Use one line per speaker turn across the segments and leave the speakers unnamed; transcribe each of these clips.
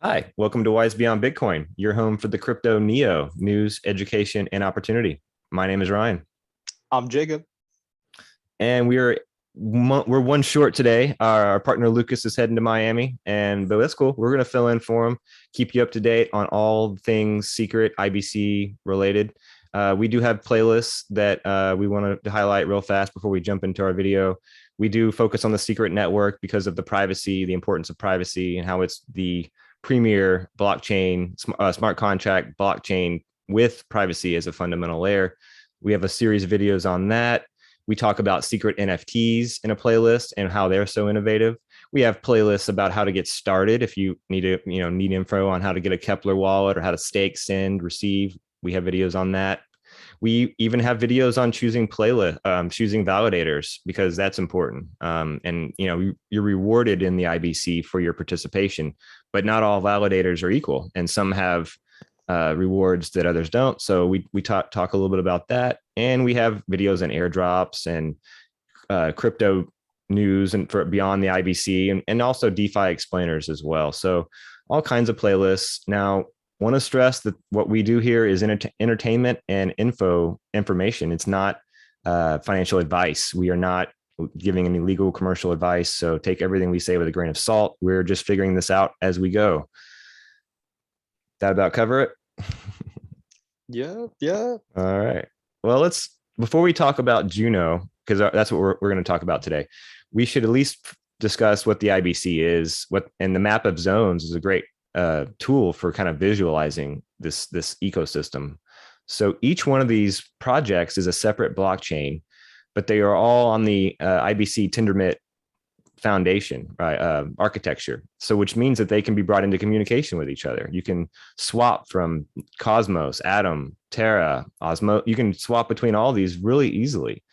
Hi, welcome to Wise Beyond Bitcoin, your home for the crypto neo news, education, and opportunity. My name is Ryan,
I'm Jacob.
and we're one short today. Our partner Lucas is heading to Miami, but that's cool. We're going to fill in for him, keep you up to date on all things secret IBC related. We do have playlists that we want to highlight real fast before we jump into our video. We do focus on the secret network because of the privacy, the importance of privacy, and how it's the premier blockchain, smart contract blockchain with privacy as a fundamental layer. We have a series of videos on that. We talk about secret NFTs in a playlist and how they're so innovative. We have playlists about how to get started if you need info on how to get a Kepler wallet or how to stake, send, receive. We have videos on that. We even have videos on choosing choosing validators because that's important. And you're rewarded in the IBC for your participation, but not all validators are equal, and some have rewards that others don't. So we talk a little bit about that, and we have videos and airdrops and crypto news and for beyond the IBC and also DeFi explainers as well. So all kinds of playlists. Now, want to stress that what we do here is entertainment and information. It's not financial advice. We are not giving any legal commercial advice. So take everything we say with a grain of salt. We're just figuring this out as we go. That about cover it?
Yeah.
All right. Well, before we talk about Juno, because that's what we're going to talk about today, we should at least discuss what the IBC is. And the map of zones is a great tool for kind of visualizing this ecosystem. So each one of these projects is a separate blockchain, but they are all on the IBC Tendermint foundation, right? Architecture. So which means that they can be brought into communication with each other. You can swap from Cosmos, Atom, Terra, Osmo. You can swap between all these really easily.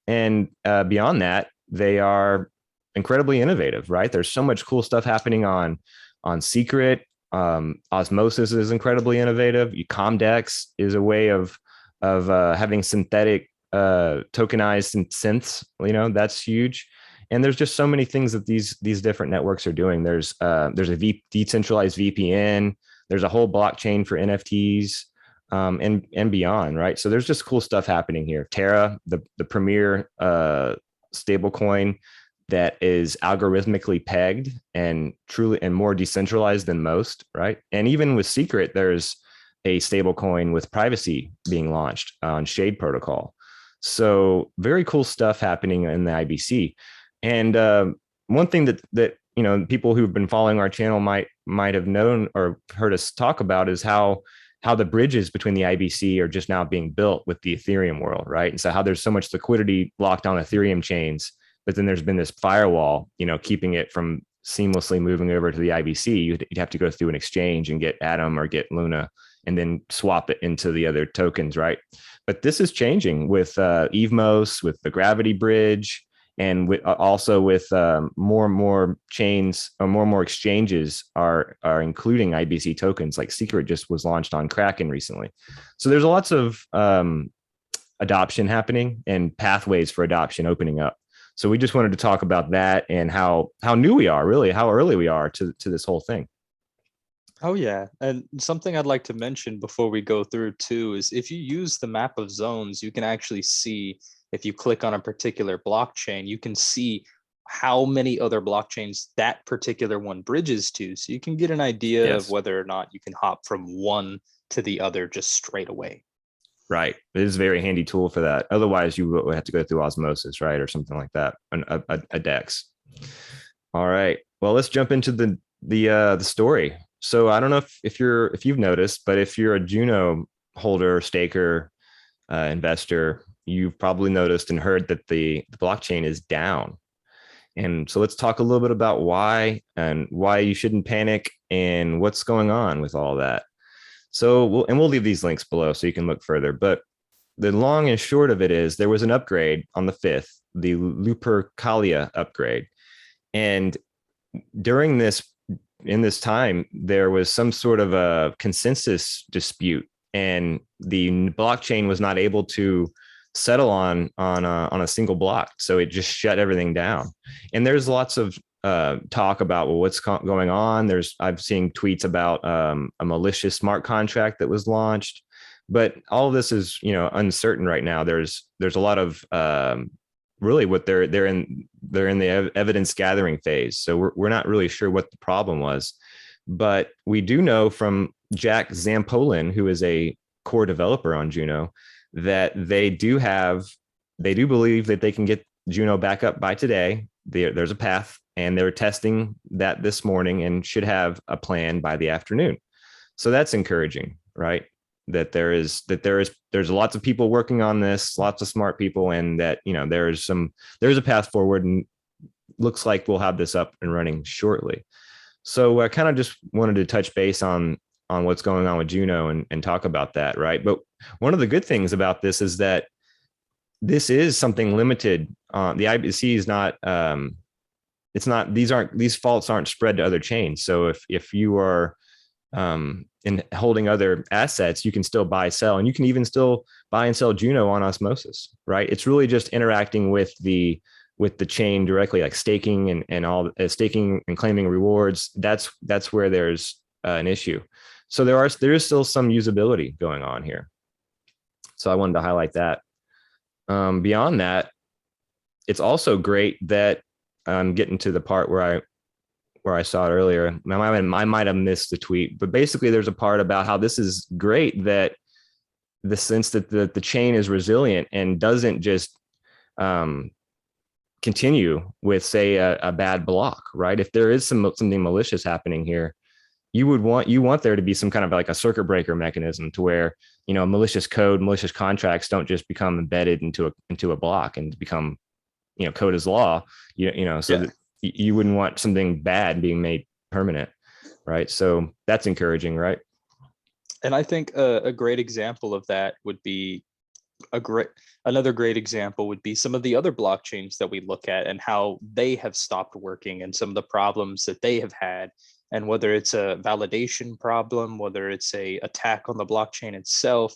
And beyond that, they are incredibly innovative, right? There's so much cool stuff happening on Secret. Osmosis is incredibly innovative. Comdex is a way of having synthetic tokenized synths. That's huge. And there's just so many things that these different networks are doing. There's a decentralized VPN. There's a whole blockchain for NFTs and beyond, right? So there's just cool stuff happening here. Terra, the premier stablecoin that is algorithmically pegged and truly and more decentralized than most, right? And even with Secret, there's a stable coin with privacy being launched on Shade Protocol. So very cool stuff happening in the IBC. And one thing that people who've been following our channel might have known or heard us talk about is how the bridges between the IBC are just now being built with the Ethereum world, right? And so how there's so much liquidity locked on Ethereum chains, but then there's been this firewall, keeping it from seamlessly moving over to the IBC. You'd have to go through an exchange and get Atom or get Luna and then swap it into the other tokens, right? But this is changing with EVMOS, with the Gravity Bridge, and also with more and more chains or more exchanges are including IBC tokens. Like Secret just was launched on Kraken recently. So there's lots of adoption happening and pathways for adoption opening up. So we just wanted to talk about that and how new we are, really, how early we are to this whole thing.
Oh yeah. And something I'd like to mention before we go through too is if you use the map of zones, you can actually see, if you click on a particular blockchain, you can see how many other blockchains that particular one bridges to. So you can get an idea of whether or not you can hop from one to the other just straight away.
Right. It is a very handy tool for that. Otherwise, you would have to go through osmosis, right? Or something like that, a DEX. All right. Well, let's jump into the story. So I don't know if you've noticed, but if you're a Juno holder, staker, investor, you've probably noticed and heard that the blockchain is down. And so let's talk a little bit about why you shouldn't panic and what's going on with all that. So we'll leave these links below so you can look further. But the long and short of it is there was an upgrade on the 5th, the Lupercalia upgrade. And during in this time, there was some sort of a consensus dispute, and the blockchain was not able to settle on a single block. So it just shut everything down. And there's lots of talk about, well, what's going on. I've seen tweets about a malicious smart contract that was launched, but all of this is, uncertain right now. There's a lot of really what they're in the evidence gathering phase. So we're not really sure what the problem was, but we do know from Jack Zampolin, who is a core developer on Juno, that they do believe that they can get Juno back up by today. There's a path, and they're testing that this morning and should have a plan by the afternoon. So that's encouraging, right? There's lots of people working on this, lots of smart people, and that, there's a path forward, and looks like we'll have this up and running shortly. So I kind of just wanted to touch base on what's going on with Juno and talk about that, right? But one of the good things about this is that this is something limited. The IBC is not. It's not. These faults aren't spread to other chains. So if you are in holding other assets, you can still buy, sell, and you can even still buy and sell Juno on osmosis, right? It's really just interacting with the chain directly, like staking and all staking and claiming rewards. That's where there's an issue. So there is still some usability going on here. So I wanted to highlight that. Beyond that, it's also great that I'm getting to the part where I saw it earlier. I might have missed the tweet, but basically there's a part about how this is great, that the sense that the chain is resilient and doesn't just continue with, say, a bad block, right? If there is something malicious happening here, you want there to be some kind of like a circuit breaker mechanism to where, malicious code, malicious contracts don't just become embedded into a block and become, code is law, so that you wouldn't want something bad being made permanent, right? So that's encouraging, right?
And I think a great example of that would be another great example would be some of the other blockchains that we look at and how they have stopped working and some of the problems that they have had. And whether it's a validation problem, whether it's a attack on the blockchain itself,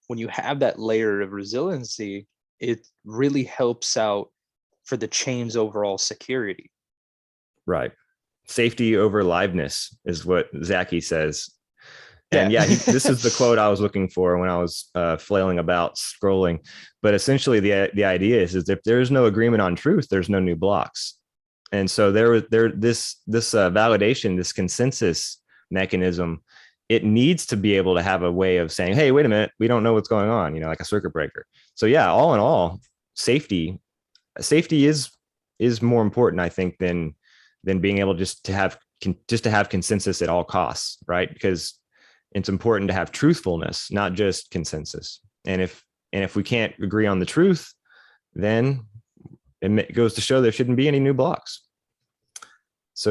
when you have that layer of resiliency, it really helps out for the chain's overall security.
Right. Safety over liveness is what Zaki says. And this is the quote I was looking for when I was flailing about scrolling. But essentially, the idea is if there's no agreement on truth, there's no new blocks. And so this validation, this consensus mechanism, it needs to be able to have a way of saying, hey, wait a minute, we don't know what's going on, like a circuit breaker. So all in all, safety is more important, I think, than being able just to have consensus at all costs, right? Because it's important to have truthfulness, not just consensus. And if we can't agree on the truth, then it goes to show there shouldn't be any new blocks. So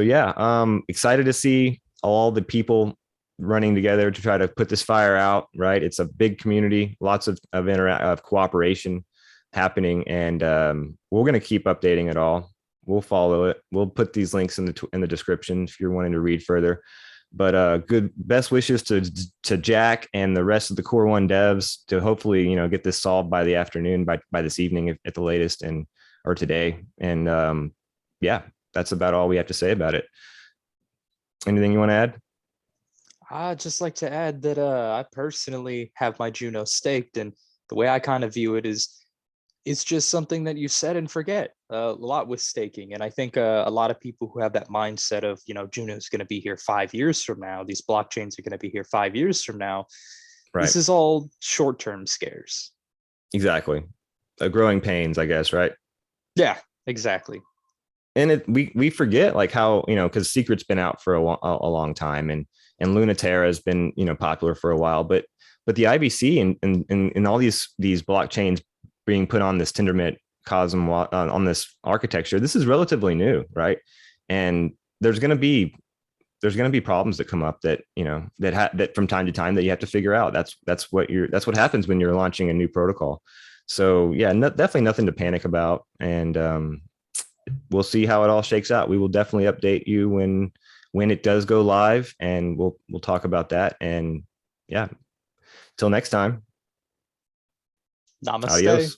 excited to see all the people running together to try to put this fire out, right? It's a big community, lots of cooperation happening, and we're going to keep updating it all. We'll follow it. We'll put these links in the description if you're wanting to read further. But best wishes to Jack and the rest of the Core One devs to hopefully get this solved by the afternoon, by this evening at the latest, or today. And that's about all we have to say about it. Anything you want to add?
I'd just like to add that I personally have my Juno staked, and the way I kind of view it is it's just something that you set and forget a lot with staking. And I think a lot of people who have that mindset of, Juno's going to be here 5 years from now, these blockchains are going to be here 5 years from now. Right. This is all short-term scares. Exactly.
Growing pains, I guess, right?
Yeah, exactly.
And we forget like how, because Secret's been out for a long time, and Lunaterra has been, popular for a while, but the IBC and all these blockchains being put on this Tendermint Cosm on this architecture, this is relatively new, right? And there's going to be problems that come up that that from time to time that you have to figure out. That's what happens when you're launching a new protocol. So definitely nothing to panic about, and we'll see how it all shakes out. We will definitely update you when it does go live, and we'll talk about that. And till next time.
Namaste.
Adios.